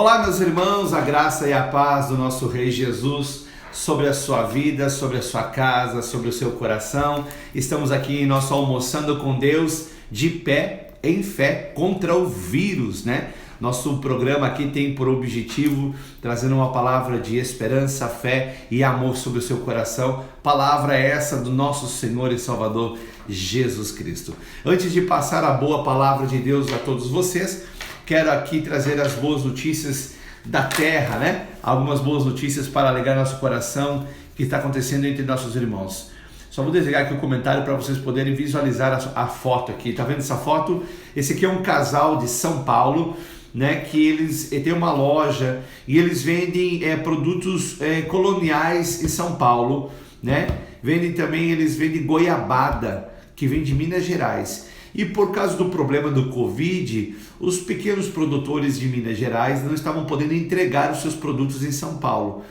Olá, meus irmãos, a graça e a paz do nosso Rei Jesus sobre a sua vida, sobre a sua casa, sobre o seu coração. Estamos aqui em nosso Almoçando com Deus, de pé, em fé, contra o vírus, né? Nosso programa aqui tem por objetivo trazer uma palavra de esperança, fé e amor sobre o seu coração. Palavra essa do nosso Senhor e Salvador Jesus Cristo. Antes de passar a boa palavra de Deus a todos vocês, quero aqui trazer as boas notícias da terra, né? Algumas boas notícias para alegrar nosso coração que está acontecendo entre nossos irmãos. Só vou desligar aqui o comentário para vocês poderem visualizar a foto aqui. Tá vendo essa foto? Esse aqui é um casal de São Paulo, né? Que eles têm uma loja e eles vendem produtos coloniais em São Paulo, né? Eles vendem goiabada, que vem de Minas Gerais. E por causa do problema do Covid, os pequenos produtores de Minas Gerais não estavam podendo entregar os seus produtos em São Paulo.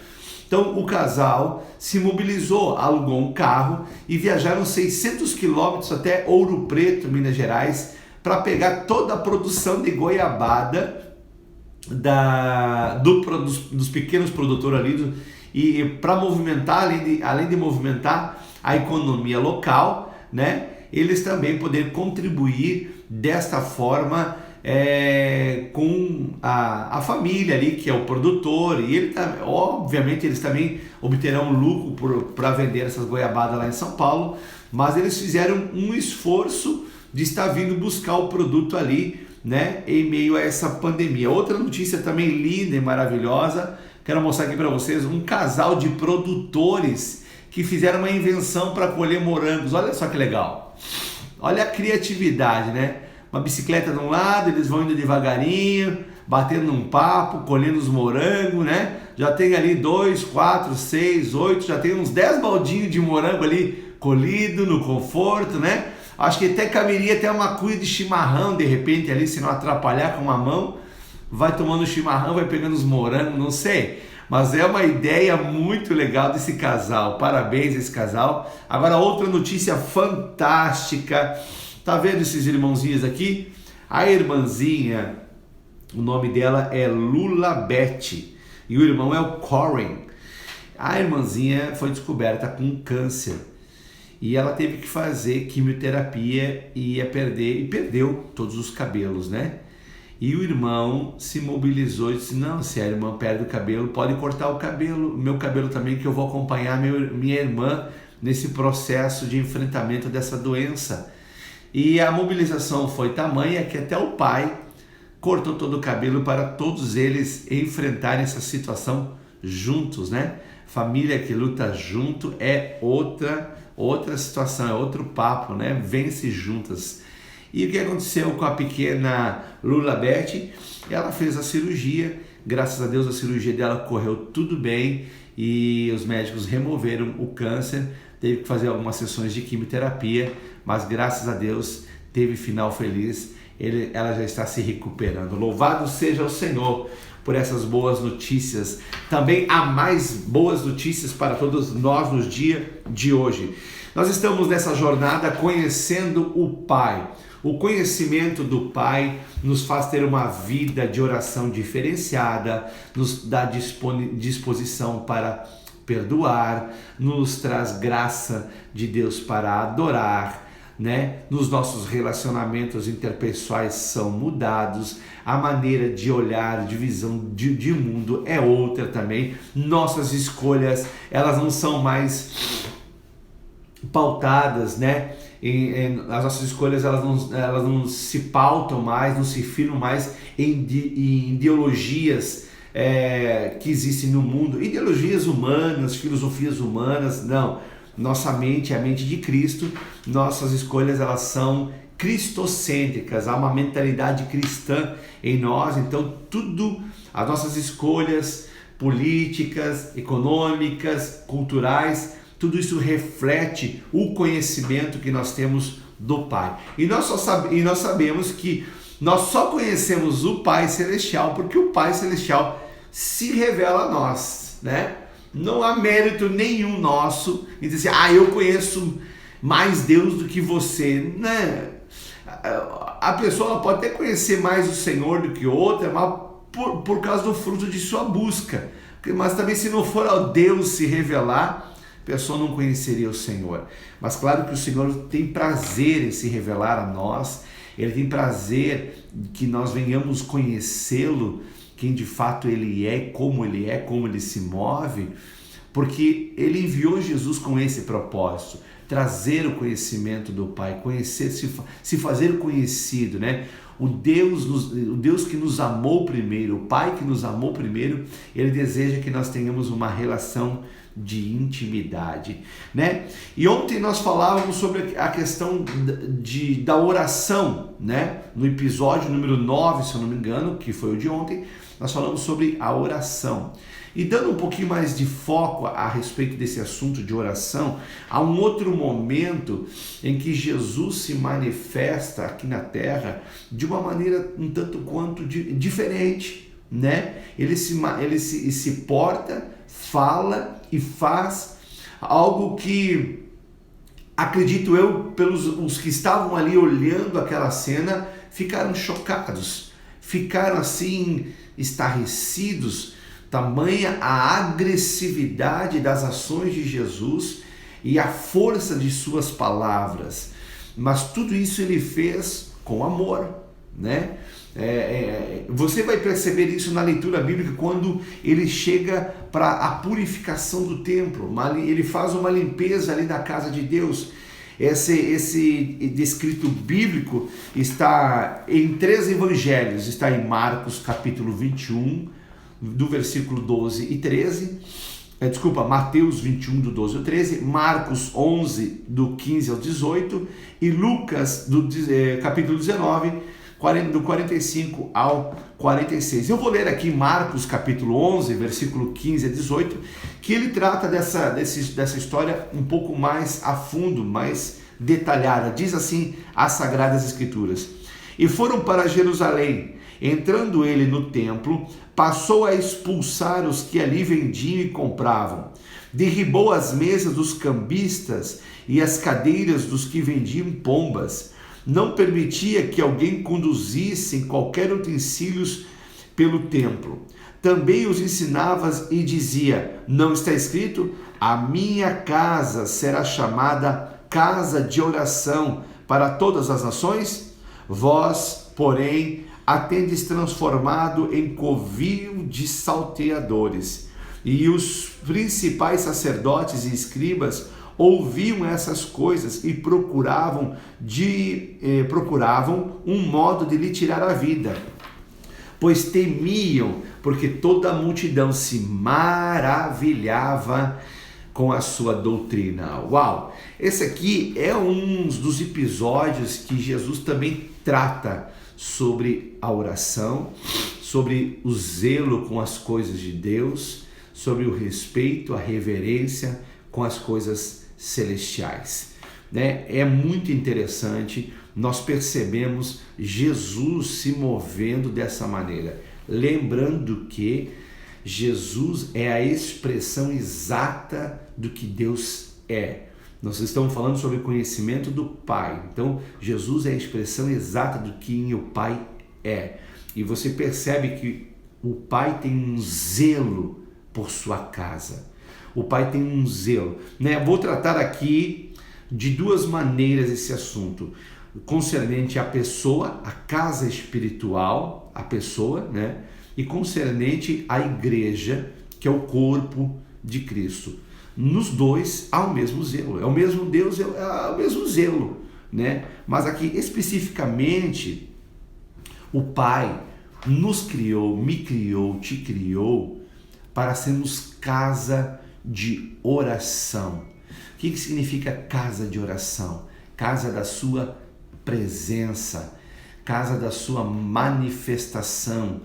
Então o casal se mobilizou, alugou um carro e viajaram 600 quilômetros até Ouro Preto, Minas Gerais, para pegar toda a produção de goiabada dos pequenos produtores ali e para movimentar, além de movimentar a economia local, né? Eles também poderem contribuir desta forma com a família ali, que é o produtor, e obviamente eles também obterão lucro para vender essas goiabadas lá em São Paulo, mas eles fizeram um esforço de estar vindo buscar o produto ali, né, em meio a essa pandemia. Outra notícia também linda e maravilhosa, quero mostrar aqui para vocês, um casal de produtores que fizeram uma invenção para colher morangos. Olha só que legal, olha a criatividade, né? Uma bicicleta de um lado, eles vão indo devagarinho, batendo um papo, colhendo os morangos, né? Já tem ali 2, 4, 6, 8, já tem uns 10 baldinhos de morango ali colhido no conforto, né? Acho que até caberia até uma cuia de chimarrão de repente ali, se não atrapalhar com uma mão, vai tomando o chimarrão, vai pegando os morangos, não sei. Mas é uma ideia muito legal desse casal. Parabéns a esse casal. Agora outra notícia fantástica. Tá vendo esses irmãozinhos aqui? A irmãzinha, o nome dela é Lula Beth e o irmão é o Coren. A irmãzinha foi descoberta com câncer e ela teve que fazer quimioterapia e perdeu todos os cabelos, né? E o irmão se mobilizou e disse, não, se a irmã perde o cabelo, pode cortar o cabelo, meu cabelo também, que eu vou acompanhar minha irmã nesse processo de enfrentamento dessa doença. E a mobilização foi tamanha que até o pai cortou todo o cabelo para todos eles enfrentarem essa situação juntos, né? Família que luta junto é outra situação, é outro papo, né? Vence juntas. E o que aconteceu com a pequena Lula Beth? Ela fez a cirurgia, graças a Deus a cirurgia dela correu tudo bem e os médicos removeram o câncer, teve que fazer algumas sessões de quimioterapia, mas graças a Deus teve final feliz, ela já está se recuperando. Louvado seja o Senhor por essas boas notícias. Também há mais boas notícias para todos nós nos dias de hoje. Nós estamos nessa jornada conhecendo o Pai. O conhecimento do Pai nos faz ter uma vida de oração diferenciada, nos dá disposição para perdoar, nos traz graça de Deus para adorar, né? Nos nossos relacionamentos interpessoais são mudados, a maneira de olhar, de visão de mundo é outra também. Nossas escolhas, elas não são mais pautadas, né? As nossas escolhas elas não se pautam mais, não se firmam mais em ideologias que existem no mundo, ideologias humanas, filosofias humanas. Não, nossa mente é a mente de Cristo, nossas escolhas elas são cristocêntricas, há uma mentalidade cristã em nós, então as nossas escolhas políticas, econômicas, culturais, tudo isso reflete o conhecimento que nós temos do Pai. E nós sabemos que nós só conhecemos o Pai Celestial porque o Pai Celestial se revela a nós, né? Não há mérito nenhum nosso em dizer assim, eu conheço mais Deus do que você, né? A pessoa pode até conhecer mais o Senhor do que outra, mas por causa do fruto de sua busca. Mas também se não for ao Deus se revelar, a pessoa não conheceria o Senhor. Mas claro que o Senhor tem prazer em se revelar a nós, Ele tem prazer que nós venhamos conhecê-lo, quem de fato Ele é, como Ele se move, porque Ele enviou Jesus com esse propósito, trazer o conhecimento do Pai, conhecer, se fazer conhecido, né? O Deus que nos amou primeiro, o Pai que nos amou primeiro, Ele deseja que nós tenhamos uma relação de intimidade, né? E ontem nós falávamos sobre a questão da oração, né? No episódio número 9, se eu não me engano, que foi o de ontem, nós falamos sobre a oração. E dando um pouquinho mais de foco a respeito desse assunto de oração, há um outro momento em que Jesus se manifesta aqui na Terra de uma maneira um tanto quanto diferente, né? Ele se porta, fala e faz algo que, acredito eu, pelos os que estavam ali olhando aquela cena, ficaram chocados, ficaram assim estarrecidos, tamanha a agressividade das ações de Jesus e a força de suas palavras. Mas tudo isso ele fez com amor, né? Você vai perceber isso na leitura bíblica quando ele chega para a purificação do templo, ele faz uma limpeza ali da casa de Deus. Esse descrito bíblico está em 3 evangelhos, está em Marcos capítulo 21, do versículo 12 e 13, Mateus 21, do 12 ao 13, Marcos 11, do 15 ao 18, e Lucas, capítulo 19, do 45 ao 46. Eu vou ler aqui Marcos capítulo 11, versículo 15 a 18, que ele trata dessa história um pouco mais a fundo, mais detalhada. Diz assim as Sagradas Escrituras: E foram para Jerusalém. Entrando ele no templo, passou a expulsar os que ali vendiam e compravam. Derribou as mesas dos cambistas e as cadeiras dos que vendiam pombas. Não permitia que alguém conduzisse qualquer utensílios pelo templo. Também os ensinava e dizia: Não está escrito? A minha casa será chamada casa de oração para todas as nações? Vós, porém, a tendes transformado em covil de salteadores. E os principais sacerdotes e escribas ouviam essas coisas e procuravam um modo de lhe tirar a vida, pois temiam, porque toda a multidão se maravilhava com a sua doutrina. Uau! Esse aqui é um dos episódios que Jesus também trata sobre a oração, sobre o zelo com as coisas de Deus, sobre o respeito, a reverência com as coisas celestiais, né? É muito interessante, nós percebemos Jesus se movendo dessa maneira, lembrando que Jesus é a expressão exata do que Deus é. Nós estamos falando sobre o conhecimento do Pai. Então, Jesus é a expressão exata do que o Pai é. E você percebe que o Pai tem um zelo por sua casa. O Pai tem um zelo, né? Vou tratar aqui de duas maneiras esse assunto, concernente à pessoa, a casa espiritual, a pessoa, né? E concernente à igreja, que é o corpo de Cristo. Nos dois há o mesmo zelo, é o mesmo Deus, é o mesmo zelo, né? Mas aqui especificamente o Pai nos criou, me criou, te criou para sermos casa de oração. O que significa casa de oração? Casa da sua presença, casa da sua manifestação,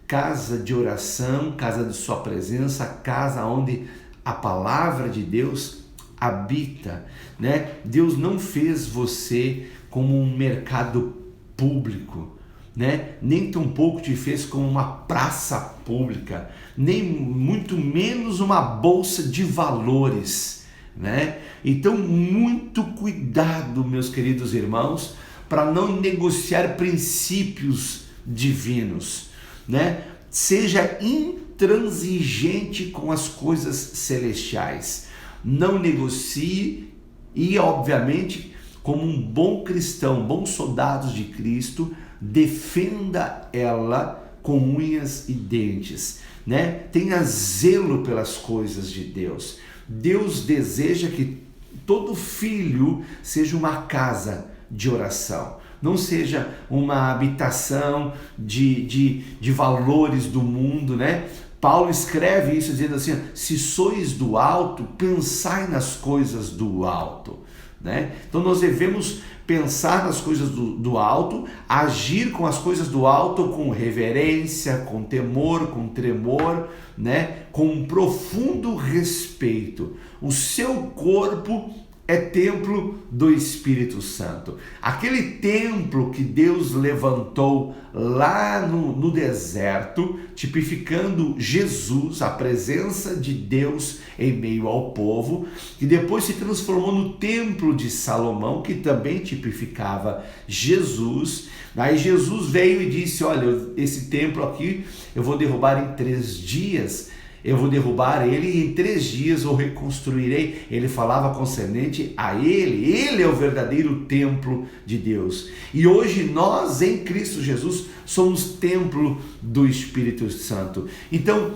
casa de oração, casa de sua presença, casa onde a palavra de Deus habita, né? Deus não fez você como um mercado público, né? Nem tampouco te fez como uma praça pública, nem muito menos uma bolsa de valores, né? Então, muito cuidado, meus queridos irmãos, para não negociar princípios divinos, né? seja intransigente com as coisas celestiais. Não negocie e, obviamente, como um bom cristão, bom soldado de Cristo, defenda ela com unhas e dentes, né? Tenha zelo pelas coisas de Deus. Deus deseja que todo filho seja uma casa de oração, não seja uma habitação de valores do mundo, né? Paulo escreve isso dizendo assim: se sois do alto, pensai nas coisas do alto, né? Então nós devemos pensar nas coisas do alto, agir com as coisas do alto com reverência, com temor, com tremor, né? Com um profundo respeito. O seu corpo é templo do Espírito Santo. Aquele templo que Deus levantou lá no deserto, tipificando Jesus, a presença de Deus em meio ao povo, que depois se transformou no templo de Salomão, que também tipificava Jesus. Aí Jesus veio e disse: olha, esse templo aqui eu vou derrubar em 3 dias. Eu vou derrubar ele e em 3 dias eu reconstruirei. Ele falava concernente a ele. Ele é o verdadeiro templo de Deus. E hoje nós, em Cristo Jesus, somos templo do Espírito Santo. Então,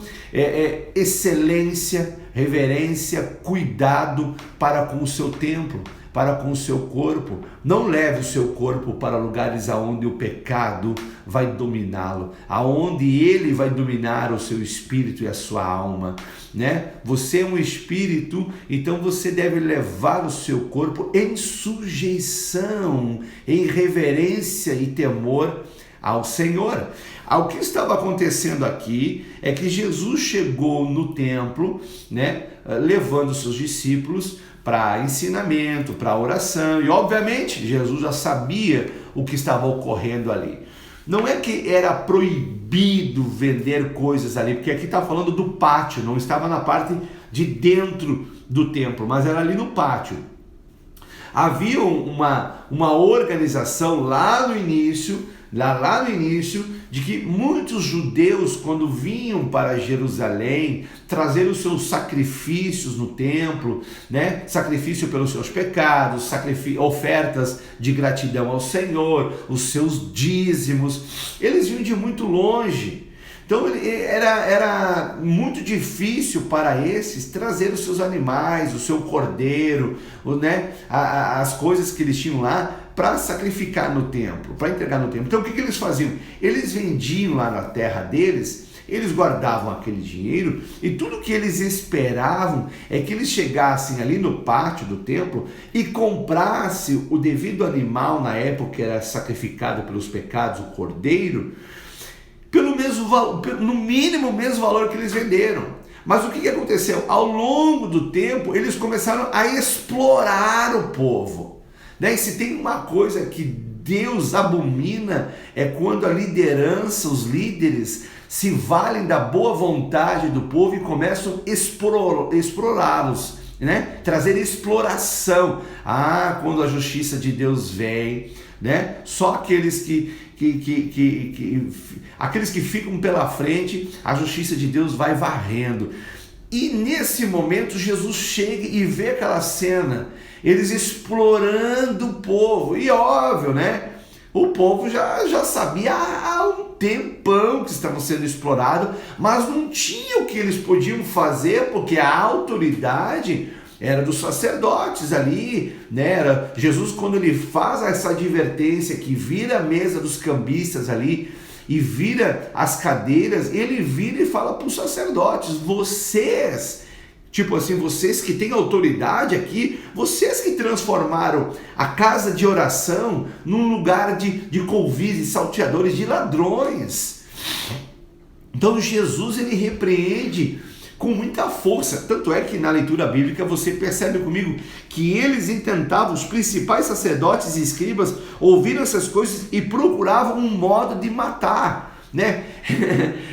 excelência, reverência, cuidado para com o seu templo, para com o seu corpo. Não leve o seu corpo para lugares aonde o pecado vai dominá-lo, aonde ele vai dominar o seu espírito e a sua alma, né? Você é um espírito, então você deve levar o seu corpo em sujeição, em reverência e temor ao Senhor. O que estava acontecendo aqui é que Jesus chegou no templo, né, levando seus discípulos para ensinamento, para oração, e obviamente Jesus já sabia o que estava ocorrendo ali. Não é que era proibido vender coisas ali, porque aqui está falando do pátio, não estava na parte de dentro do templo, mas era ali no pátio. Havia uma organização lá no início, de que muitos judeus, quando vinham para Jerusalém, trazer os seus sacrifícios no templo, né? Sacrifício pelos seus pecados, ofertas de gratidão ao Senhor, os seus dízimos, eles vinham de muito longe. Então era muito difícil para esses trazer os seus animais, o seu cordeiro, né? As coisas que eles tinham lá para sacrificar no templo, para entregar no templo. Então o que eles faziam? Eles vendiam lá na terra deles, eles guardavam aquele dinheiro e tudo que eles esperavam é que eles chegassem ali no pátio do templo e comprassem o devido animal, na época que era sacrificado pelos pecados, o cordeiro, pelo mesmo valor, no mínimo o mesmo valor que eles venderam. Mas o que aconteceu? Ao longo do tempo, eles começaram a explorar o povo. E se tem uma coisa que Deus abomina, é quando a liderança, os líderes, se valem da boa vontade do povo e começam a explorá-los, né? Trazer exploração. Quando a justiça de Deus vem, né? Só aqueles aqueles que ficam pela frente, a justiça de Deus vai varrendo. E nesse momento Jesus chega e vê aquela cena, eles explorando o povo, e óbvio, né? O povo já sabia há um tempão que estavam sendo explorados, mas não tinha o que eles podiam fazer, porque a autoridade era dos sacerdotes ali, né? Jesus, quando ele faz essa advertência, que vira a mesa dos cambistas ali, e vira as cadeiras, ele vira e fala para os sacerdotes: vocês, tipo assim, vocês que têm autoridade aqui, vocês que transformaram a casa de oração num lugar de convívios, salteadores, de ladrões. Então Jesus, ele repreende com muita força, tanto é que na leitura bíblica você percebe comigo que eles intentavam, os principais sacerdotes e escribas ouviram essas coisas e procuravam um modo de matar né?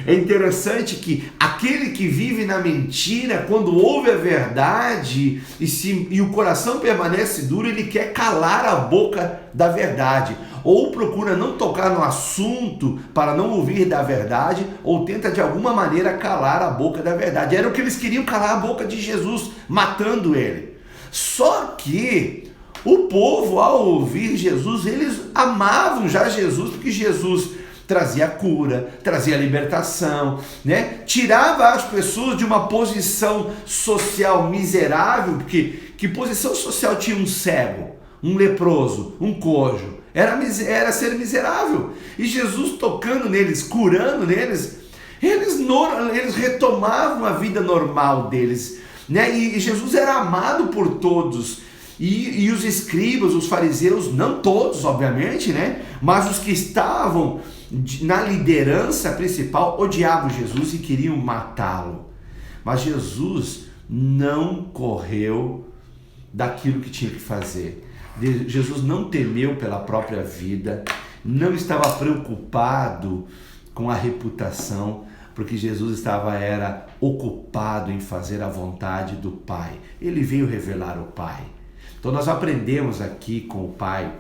É interessante que aquele que vive na mentira, quando ouve a verdade e o coração permanece duro, ele quer calar a boca da verdade, ou procura não tocar no assunto para não ouvir da verdade, ou tenta de alguma maneira calar a boca da verdade. Era o que eles queriam, calar a boca de Jesus, matando ele. Só que o povo, ao ouvir Jesus, eles amavam já Jesus, porque Jesus trazia cura, trazia libertação, né? Tirava as pessoas de uma posição social miserável, porque que posição social tinha um cego, um leproso, um cojo? Era ser miserável. E Jesus tocando neles, curando neles, eles retomavam a vida normal deles, né? E Jesus era amado por todos. E os escribas, os fariseus, não todos, obviamente, né? Mas os que estavam na liderança principal odiavam Jesus e queriam matá-lo. Mas Jesus não correu daquilo que tinha que fazer. Jesus não temeu pela própria vida, não estava preocupado com a reputação, porque Jesus era ocupado em fazer a vontade do Pai. Ele veio revelar o Pai. Então nós aprendemos aqui com o Pai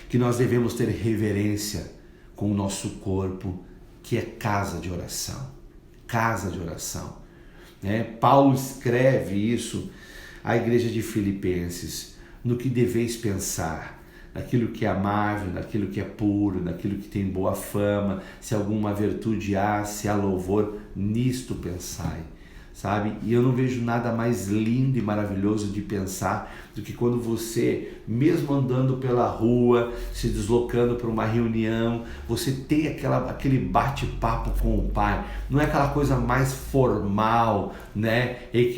que nós devemos ter reverência com o nosso corpo, que é casa de oração. Casa de oração. Né? Paulo escreve isso à igreja de Filipenses: no que deveis pensar, naquilo que é amável, naquilo que é puro, naquilo que tem boa fama, se alguma virtude há, se há louvor, nisto pensai. Sabe? E eu não vejo nada mais lindo e maravilhoso de pensar do que quando você, mesmo andando pela rua, se deslocando para uma reunião, você tem aquele bate-papo com o Pai. Não é aquela coisa mais formal, né? Em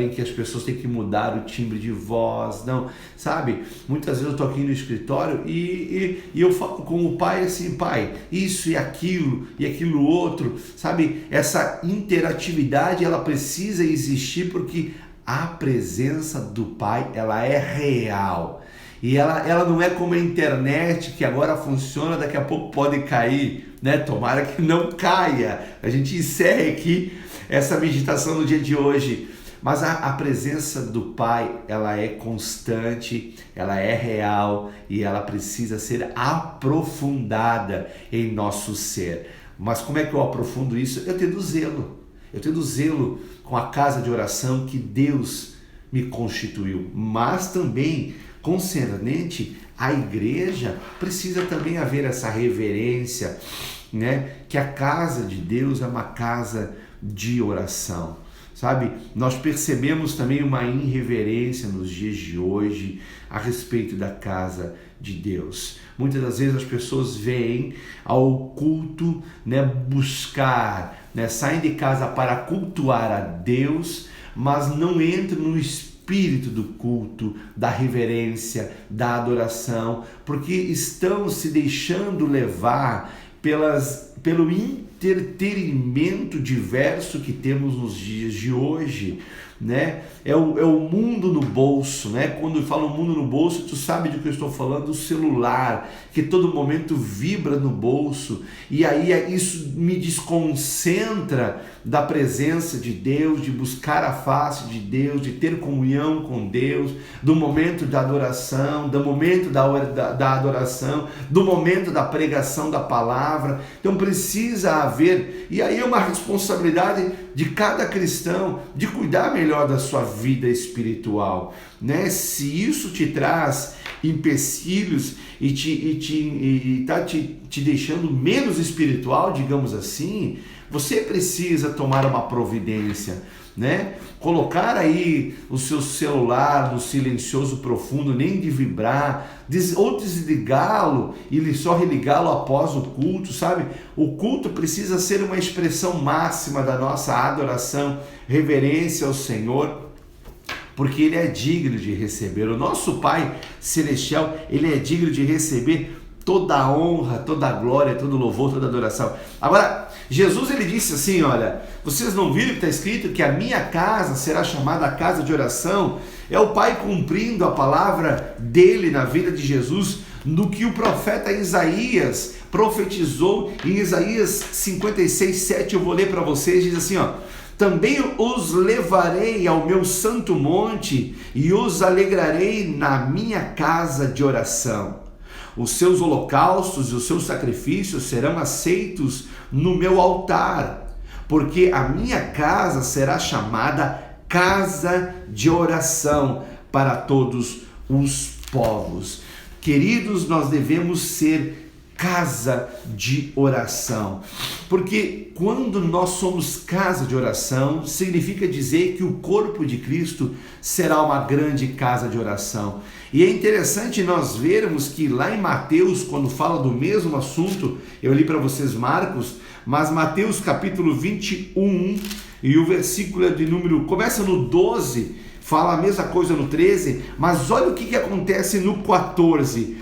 que as pessoas têm que mudar o timbre de voz, não. Sabe? Muitas vezes eu estou aqui no escritório e eu falo com o Pai assim: Pai, isso e aquilo outro, sabe? Essa interatividade, ela precisa existir, porque a presença do Pai, ela é real. E ela não é como a internet, que agora funciona, daqui a pouco pode cair, né? Tomara que não caia. A gente encerra aqui essa meditação no dia de hoje. Mas a presença do Pai, ela é constante, ela é real e ela precisa ser aprofundada em nosso ser. Mas como é que eu aprofundo isso? Eu tendo zelo. Eu tendo zelo com a casa de oração que Deus me constituiu. Mas também, concernente à igreja, precisa também haver essa reverência, né? Que a casa de Deus é uma casa de oração. Sabe, nós percebemos também uma irreverência nos dias de hoje a respeito da casa de Deus. Muitas das vezes as pessoas vêm ao culto, né, buscar, né, saem de casa para cultuar a Deus, mas não entram no espírito do culto, da reverência, da adoração, porque estão se deixando levar pelo entretenimento diverso que temos nos dias de hoje, né? É o mundo no bolso, né? Quando eu falo mundo no bolso, tu sabe do que eu estou falando, o celular, que todo momento vibra no bolso, e aí isso me desconcentra da presença de Deus, de buscar a face de Deus, de ter comunhão com Deus, do momento da adoração, do momento da adoração, do momento da pregação da palavra. Então precisa haver, e aí é uma responsabilidade de cada cristão de cuidar melhor da sua vida espiritual, né? Se isso te traz empecilhos e está te deixando menos espiritual, digamos assim, você precisa tomar uma providência, né? Colocar aí o seu celular no silencioso profundo, nem de vibrar, ou desligá-lo e só religá-lo após o culto, sabe? O culto precisa ser uma expressão máxima da nossa adoração, reverência ao Senhor, porque Ele é digno de receber. O nosso Pai Celestial, Ele é digno de receber toda a honra, toda a glória, todo o louvor, toda a adoração. Agora, Jesus, ele disse assim, olha, vocês não viram que está escrito que a minha casa será chamada a casa de oração? É o Pai cumprindo a palavra dele na vida de Jesus no que o profeta Isaías profetizou em Isaías 56:7. Eu vou ler para vocês, diz assim, ó: também os levarei ao meu santo monte e os alegrarei na minha casa de oração. Os seus holocaustos e os seus sacrifícios serão aceitos no meu altar, porque a minha casa será chamada casa de oração para todos os povos. Queridos, nós devemos ser casa de oração, porque quando nós somos casa de oração, significa dizer que o corpo de Cristo será uma grande casa de oração. E é interessante nós vermos que lá em Mateus, quando fala do mesmo assunto, eu li para vocês Marcos, mas Mateus capítulo 21 e o versículo de número, começa no 12, fala a mesma coisa no 13, mas olha o que acontece no 14.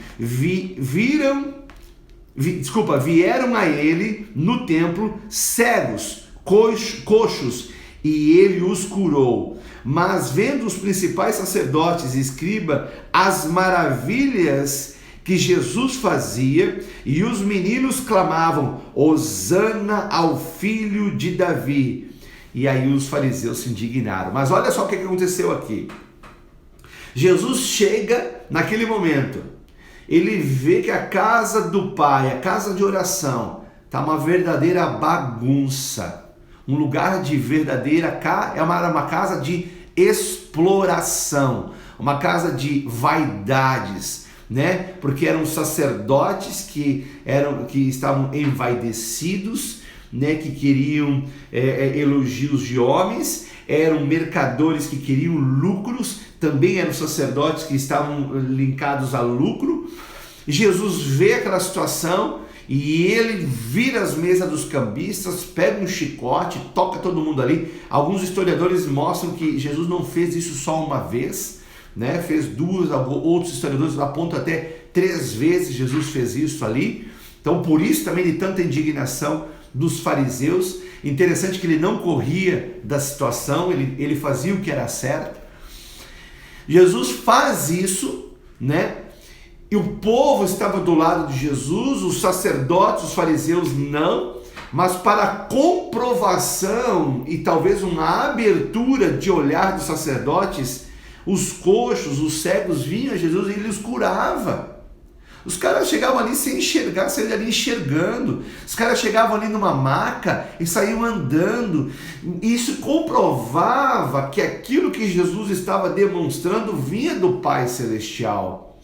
Vieram a ele no templo cegos, coxos, e ele os curou. Mas vendo os principais sacerdotes e escribas as maravilhas que Jesus fazia, e os meninos clamavam: Hosana ao filho de Davi. E aí os fariseus se indignaram. Mas olha só o que aconteceu aqui. Jesus chega naquele momento. Ele vê que a casa do Pai, a casa de oração, está uma verdadeira bagunça. Um lugar de verdadeira, é uma casa de exploração, uma casa de vaidades, né? Porque eram sacerdotes que estavam envaidecidos, né? Que queriam elogios de homens, eram mercadores que queriam lucros, também eram sacerdotes que estavam linkados a lucro. Jesus vê aquela situação e ele vira as mesas dos cambistas, pega um chicote, toca todo mundo ali. Alguns historiadores mostram que Jesus não fez isso só uma vez, né? Fez duas, outros historiadores apontam até 3 vezes Jesus fez isso ali. Então por isso também de tanta indignação dos fariseus. Interessante que ele não corria da situação, ele fazia o que era certo. Jesus faz isso, né? E o povo estava do lado de Jesus, os sacerdotes, os fariseus não, mas para comprovação e talvez uma abertura de olhar dos sacerdotes, os coxos, os cegos vinham a Jesus e ele os curava. Os caras chegavam ali sem enxergar, saíam ali enxergando. Os caras chegavam ali numa maca e saíam andando. Isso comprovava que aquilo que Jesus estava demonstrando vinha do Pai Celestial.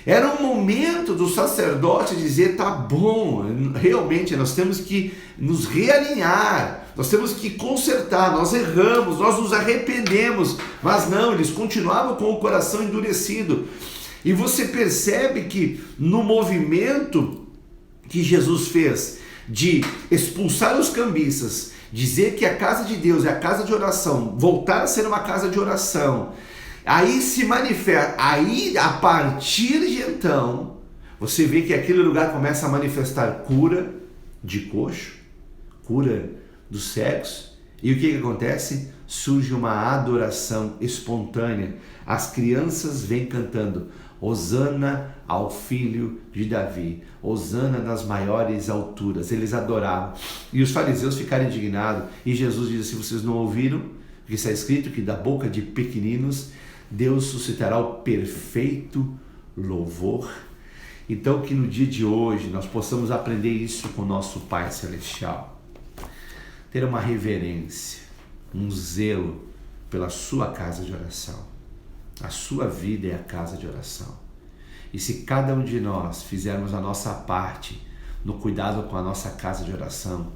Era um momento do sacerdote dizer: tá bom, realmente nós temos que nos realinhar, nós temos que consertar, nós erramos, nós nos arrependemos. Mas não, eles continuavam com o coração endurecido. E você percebe que no movimento que Jesus fez de expulsar os cambistas, dizer que a casa de Deus é a casa de oração, voltar a ser uma casa de oração, aí se manifesta, aí a partir de então, você vê que aquele lugar começa a manifestar cura de coxo, cura dos cegos, e o que acontece? Surge uma adoração espontânea. As crianças vêm cantando: Hosana ao filho de Davi, Hosana nas maiores alturas. Eles adoravam. E os fariseus ficaram indignados. E Jesus diz assim: vocês não ouviram? Porque está escrito que da boca de pequeninos Deus suscitará o perfeito louvor. Então que no dia de hoje nós possamos aprender isso com o nosso Pai Celestial. Ter uma reverência, um zelo pela sua casa de oração. A sua vida é a casa de oração. E se cada um de nós fizermos a nossa parte no cuidado com a nossa casa de oração,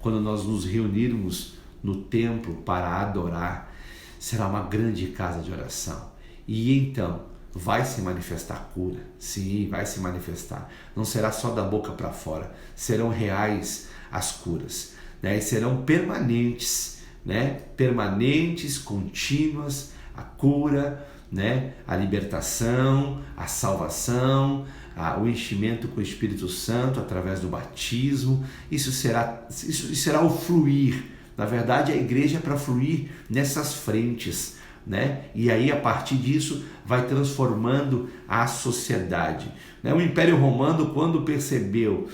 quando nós nos reunirmos no templo para adorar, será uma grande casa de oração. E então vai se manifestar cura. Sim, vai se manifestar. Não será só da boca para fora. Serão reais as curas, né? E serão permanentes, né? Permanentes, contínuas, a cura, né? A libertação, a salvação, o enchimento com o Espírito Santo através do batismo. Isso será o fluir. Na verdade, a igreja é para fluir nessas frentes, né? E aí a partir disso vai transformando a sociedade, né? O Império Romano, quando percebeu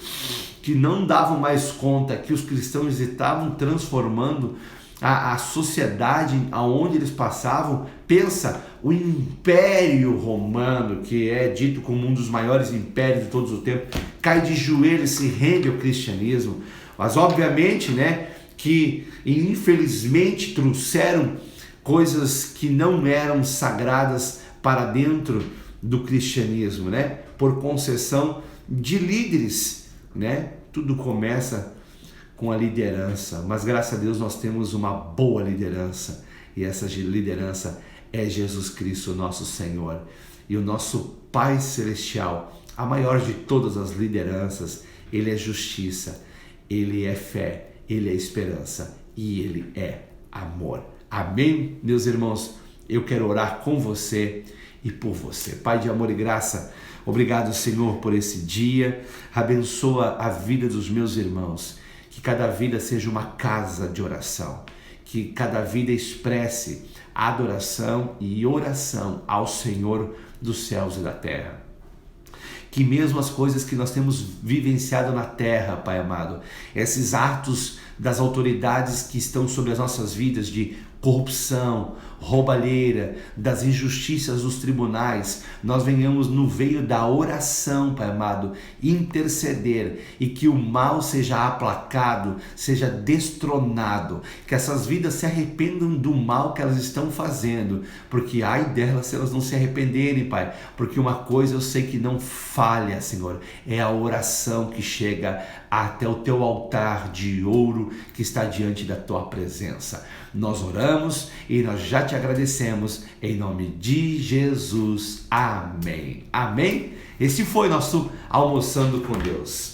que não davam mais conta, que os cristãos estavam transformando a sociedade aonde eles passavam, pensa, o Império Romano, que é dito como um dos maiores impérios de todos os tempos, cai de joelhos e se rende ao cristianismo. Mas obviamente, né, que infelizmente trouxeram coisas que não eram sagradas para dentro do cristianismo, né, por concessão de líderes, né? Tudo começa com a liderança, mas graças a Deus nós temos uma boa liderança, e essa liderança é Jesus Cristo, nosso Senhor, e o nosso Pai Celestial, a maior de todas as lideranças. Ele é justiça, Ele é fé, Ele é esperança e Ele é amor. Amém, meus irmãos? Eu quero orar com você e por você. Pai de amor e graça, obrigado, Senhor, por esse dia. Abençoa a vida dos meus irmãos. Que cada vida seja uma casa de oração. Que cada vida expresse adoração e oração ao Senhor dos céus e da terra. Que mesmo as coisas que nós temos vivenciado na terra, Pai amado, esses atos das autoridades que estão sobre as nossas vidas de corrupção, roubalheira, das injustiças dos tribunais, nós venhamos no veio da oração, Pai amado, interceder, e que o mal seja aplacado, seja destronado, que essas vidas se arrependam do mal que elas estão fazendo, porque ai delas se elas não se arrependerem, Pai, porque uma coisa eu sei que não falha, Senhor, é a oração que chega até o teu altar de ouro que está diante da tua presença. Nós oramos e nós já te agradecemos em nome de Jesus. Amém. Amém? Esse foi nosso Almoçando com Deus.